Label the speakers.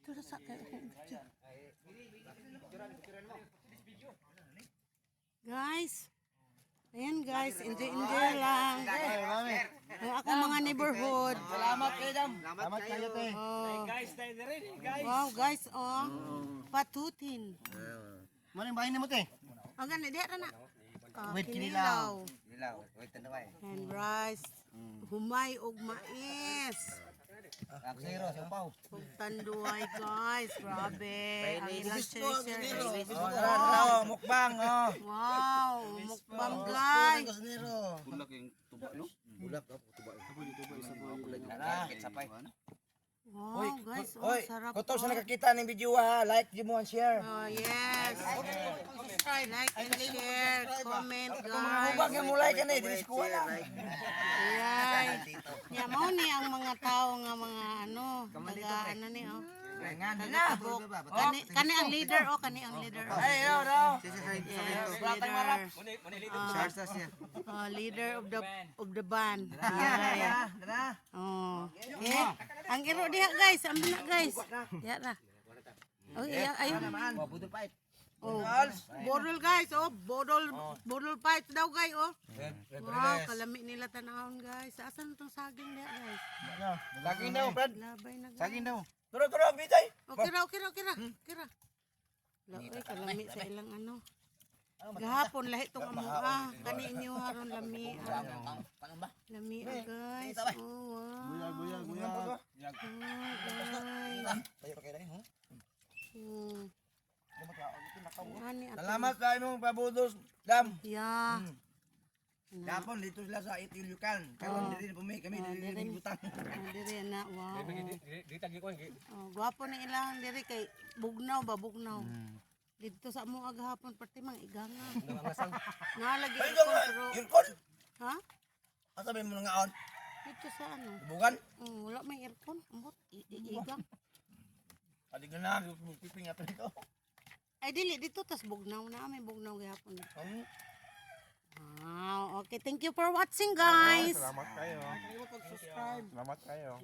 Speaker 1: Dito na sa kayo akong video. Guys. Ayan guys, enjoy lang. Ang akong mga neighborhood.
Speaker 2: Salamat kayo, Dam. Salamat kayo, te.
Speaker 3: Guys, tayo na rin, guys.
Speaker 1: Wow guys, oh. Patutin.
Speaker 2: Ano yung bahay mo, te?
Speaker 1: Ang ganda, di na.
Speaker 2: Wait,
Speaker 1: Kinilaw.
Speaker 2: Kinilaw. Wait, tanaway.
Speaker 1: And rice. Humay og mais.
Speaker 2: Ako zero, sampaw.
Speaker 1: Ug tanduay guys, grabe. Ang ilang share.
Speaker 2: Mukbang, oh.
Speaker 1: Wow, mukbang guys.
Speaker 2: Bulak yung tuba, no? Bulak, tuba. Sapay.
Speaker 1: Wow guys, oh sarap.
Speaker 2: Kung sa nakakita ng video ha, like, mo and share.
Speaker 1: Oh yes. Like and share, comment guys.
Speaker 2: Hubang yung mulay ka na, hindi ko wala.
Speaker 1: Ayan. Ya mo ni ang mga tao nga mga ano, taga ano ni oh. Kani ang leader oh, kani ang leader. Oh.
Speaker 2: Ay, no.
Speaker 1: Yes, leader of the band.
Speaker 2: Dara.
Speaker 1: Oh. Okay. Ang iro diha guys, ambil na guys. Ya ra. Oh, iya ayo.
Speaker 2: Budol pa.
Speaker 1: Oh, bodol guys, oh, bodol fight daw guys, oh. Wow, kalami nila tanahon guys. Asan tong saging niya guys?
Speaker 2: Saging daw, Brad.
Speaker 1: Labay na guys.
Speaker 2: Saging daw. Turog, bitay.
Speaker 1: Okay ra. Labay, kalami sa ilang ano. Gahapon lahi tong amuha. Kani inyo haron lami. Lami guys. Oh, wow.
Speaker 2: Buyag.
Speaker 1: Oh, guys. Ani ato.
Speaker 2: Salamat sa imong pabudos, Dam.
Speaker 1: Yeah.
Speaker 2: Gapon dito sila sa Itilukan. Karon diri kami diri butang.
Speaker 1: Diri na, wow.
Speaker 3: Di tagi ko,
Speaker 1: Oh, gwapo ni ilang diri kay bugnaw ba bugnaw. Dito sa amo agahapon pati mang iganga. Nalagi
Speaker 2: Ay,
Speaker 1: ko pero
Speaker 2: Irkon.
Speaker 1: ha?
Speaker 2: Asa ba mo ngaon?
Speaker 1: Dito sa ano?
Speaker 2: Bugan.
Speaker 1: Wala may aircon, ambot igang.
Speaker 2: Adi gana, piping ato ito.
Speaker 1: Ay dili dito tas bugnaw na may bugnaw gahapon. Wow, okay, thank you for watching guys.
Speaker 4: Salamat kayo.
Speaker 1: Subscribe.
Speaker 4: Salamat kayo.